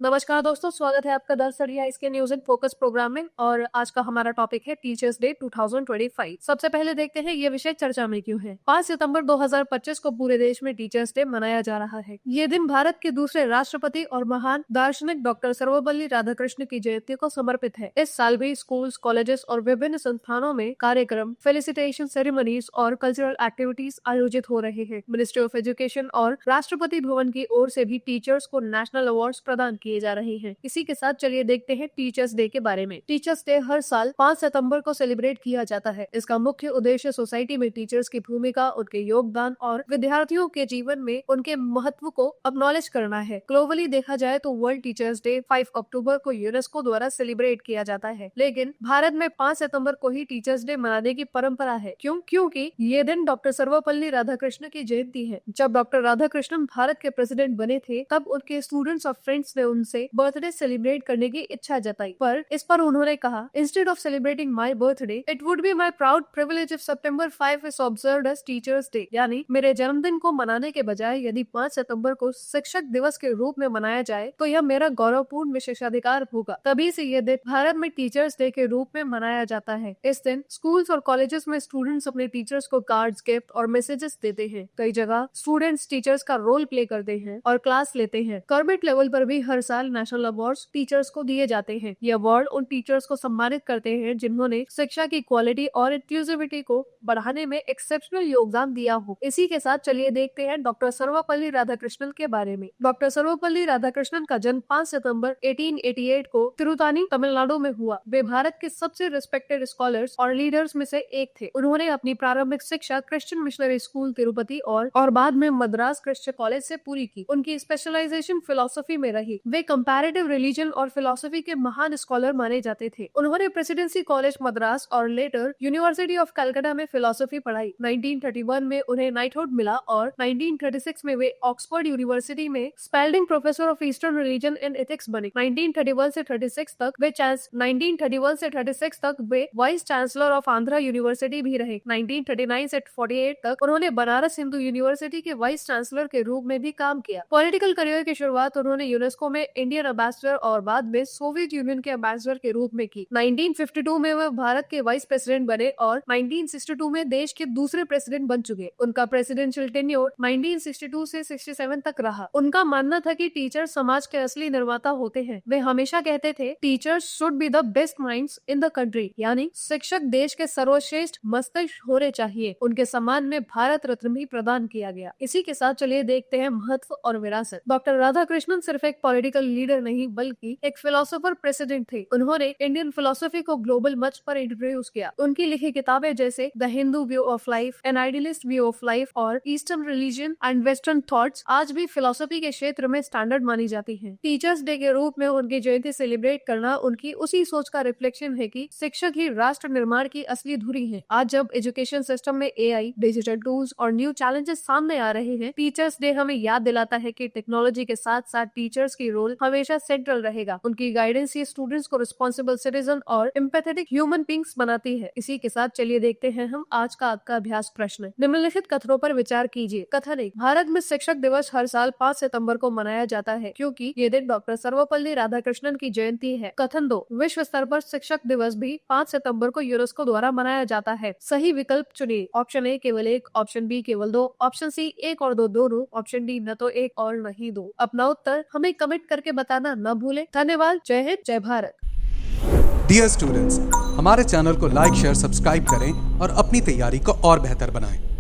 नमस्कार दोस्तों, स्वागत है आपका द सरिया इसके न्यूज इन फोकस प्रोग्राम में। और आज का हमारा टॉपिक है टीचर्स डे 2025। सबसे पहले देखते हैं ये विषय चर्चा में क्यों है। 5 सितंबर 2025 को पूरे देश में टीचर्स डे मनाया जा रहा है। ये दिन भारत के दूसरे राष्ट्रपति और महान दार्शनिक डॉक्टर सर्वपल्ली राधाकृष्ण की जयंती को समर्पित है। इस साल भी स्कूल्स, कॉलेजेस और विभिन्न संस्थानों में कार्यक्रम, फेलिसिटेशन सेरेमनीज और कल्चरल एक्टिविटीज आयोजित हो रहे हैं। मिनिस्ट्री ऑफ एजुकेशन और राष्ट्रपति भवन की ओर से भी टीचर्स को नेशनल अवार्ड प्रदान किए जा रहे हैं। इसी के साथ चलिए देखते हैं टीचर्स डे के बारे में। टीचर्स डे हर साल 5 सितंबर को सेलिब्रेट किया जाता है। इसका मुख्य उद्देश्य सोसाइटी में टीचर्स की भूमिका, उनके योगदान और विद्यार्थियों के जीवन में उनके महत्व को एक्नॉलेज करना है। ग्लोबली देखा जाए तो वर्ल्ड टीचर्स डे 5 अक्टूबर को यूनेस्को द्वारा सेलिब्रेट किया जाता है, लेकिन भारत में 5 सितंबर को ही टीचर्स डे मनाने की परंपरा है। क्योंकि ये दिन डॉक्टर सर्वपल्ली राधाकृष्ण की जयंती है। जब डॉक्टर राधाकृष्णन भारत के प्रेसिडेंट बने थे, तब उनके स्टूडेंट्स और फ्रेंड्स ने उनसे बर्थडे सेलिब्रेट करने की इच्छा जताई, पर इस पर उन्होंने कहा, instead of celebrating my birthday, it would be my proud privilege if September 5 is observed as teachers day. यानी मेरे जन्मदिन को मनाने के बजाय यदि 5 सितंबर को शिक्षक दिवस के रूप में मनाया जाए तो यह मेरा गौरवपूर्ण विशेषाधिकार होगा। तभी से यह दिन भारत में टीचर्स डे के रूप में मनाया जाता है। इस दिन स्कूल्स और कॉलेजेस में स्टूडेंट्स अपने टीचर्स को कार्ड्स, गिफ्ट और मैसेजेस देते हैं। कई जगह स्टूडेंट्स टीचर्स का रोल प्ले करते हैं और क्लास लेते हैं। गवर्नमेंट लेवल पर भी हर साल नेशनल अवार्ड्स टीचर्स को दिए जाते हैं। ये अवार्ड उन टीचर्स को सम्मानित करते हैं जिन्होंने शिक्षा की क्वालिटी और इंक्लूसिविटी को बढ़ाने में एक्सेप्शनल योगदान दिया हो। इसी के साथ चलिए देखते हैं डॉक्टर सर्वपल्ली राधाकृष्णन के बारे में। डॉक्टर सर्वपल्ली राधाकृष्णन का जन्म 5 सितंबर 1888 को तिरुतानी, तमिलनाडु में हुआ। वे भारत के सबसे रिस्पेक्टेड स्कॉलर्स और लीडर्स में से एक थे। उन्होंने अपनी प्रारंभिक शिक्षा क्रिश्चियन मिशनरी स्कूल तिरुपति और बाद में मद्रास क्रिश्चियन कॉलेज से पूरी की। उनकी स्पेशलाइजेशन फिलोसफी में रही। वे कंपैरेटिव रिलीजन और फिलोसफी के महान स्कॉलर माने जाते थे। उन्होंने प्रेसिडेंसी कॉलेज मद्रास और लेटर यूनिवर्सिटी ऑफ कलकत्ता में फिलोसफी पढ़ाई। 1931 में उन्हें नाइटहुड मिला और 1936 में वे ऑक्सफोर्ड यूनिवर्सिटी में Spalding professor of Eastern religion and ethics बने। 1931 से 36 तक वे vice chancellor of Andhra University भी रहे। 1939 से 48 तक उन्होंने बनारस हिंदू यूनिवर्सिटी के वाइस चांसलर के रूप में भी काम किया। पॉलिटिकल करियर की शुरुआत उन्होंने यूनेस्को में इंडियन एम्बेसडर और बाद में सोवियत यूनियन के एम्बेसडर के रूप में की। 1952 में वह भारत के वाइस प्रेसिडेंट बने और 1962 में देश के दूसरे प्रेसिडेंट बन चुके। उनका प्रेसिडेंशियल टेन्योर 1962 से 67 तक रहा। उनका मानना था कि टीचर समाज के असली निर्माता होते हैं। वे हमेशा कहते थे, teachers should be the best minds in the country, यानी शिक्षक देश के सर्वश्रेष्ठ मस्तिष्क होने चाहिए। उनके सम्मान में भारत रत्न भी प्रदान किया गया। इसी के साथ चलिए देखते हैं महत्व और विरासत। डॉक्टर राधाकृष्णन सिर्फ एक पॉलिटिकल लीडर नहीं बल्कि एक फिलोसोफर प्रेसिडेंट थे। उन्होंने इंडियन फिलोसफी को ग्लोबल मंच पर इंट्रोड्यूस किया। उनकी लिखी किताबें जैसे the Hindu view of life, an idealist view of life और Eastern religion and western thoughts आज भी फिलोसफी के क्षेत्र में स्टैंडर्ड मानी जाती हैं। टीचर्स डे के रूप में उनकी जयंती सेलिब्रेट करना उनकी उसी सोच का रिफ्लेक्शन है कि शिक्षक ही राष्ट्र निर्माण की असली धुरी है। आज जब एजुकेशन सिस्टम में एआई, डिजिटल टूल्स और न्यू चैलेंजेस सामने आ रहे हैं, टीचर्स डे हमें याद दिलाता है कि टेक्नोलॉजी के साथ साथ टीचर्स की रोल हमेशा सेंट्रल रहेगा। उनकी गाइडेंस ही स्टूडेंट्स को रिस्पॉन्सिबल सिटीजन और एम्पैथेटिक ह्यूमन बीइंग्स बनाती है। इसी के साथ चलिए देखते हैं हम आज का आपका अभ्यास प्रश्न। निम्नलिखित कथनों पर विचार कीजिए। कथन 1, भारत में शिक्षक दिवस हर साल 5 सितंबर को मनाया जाता है क्योंकि ये दिन डॉक्टर सर्वपल्ली राधाकृष्णन की जयंती है। कथन 2, विश्व स्तर पर शिक्षक दिवस भी 5 सितंबर को यूनेस्को द्वारा मनाया जाता है। सही विकल्प चुनिए। ऑप्शन ए केवल 1, ऑप्शन बी केवल 2, ऑप्शन सी 1 और 2 दोनों, ऑप्शन डी न तो 1 और न ही 2। अपना उत्तर हमें कमेंट करके बताना न भूलें। धन्यवाद। जय हिंद, जय भारत। डियर स्टूडेंट्स, हमारे चैनल को लाइक, शेयर, सब्सक्राइब करें और अपनी तैयारी को और बेहतर बनाएं।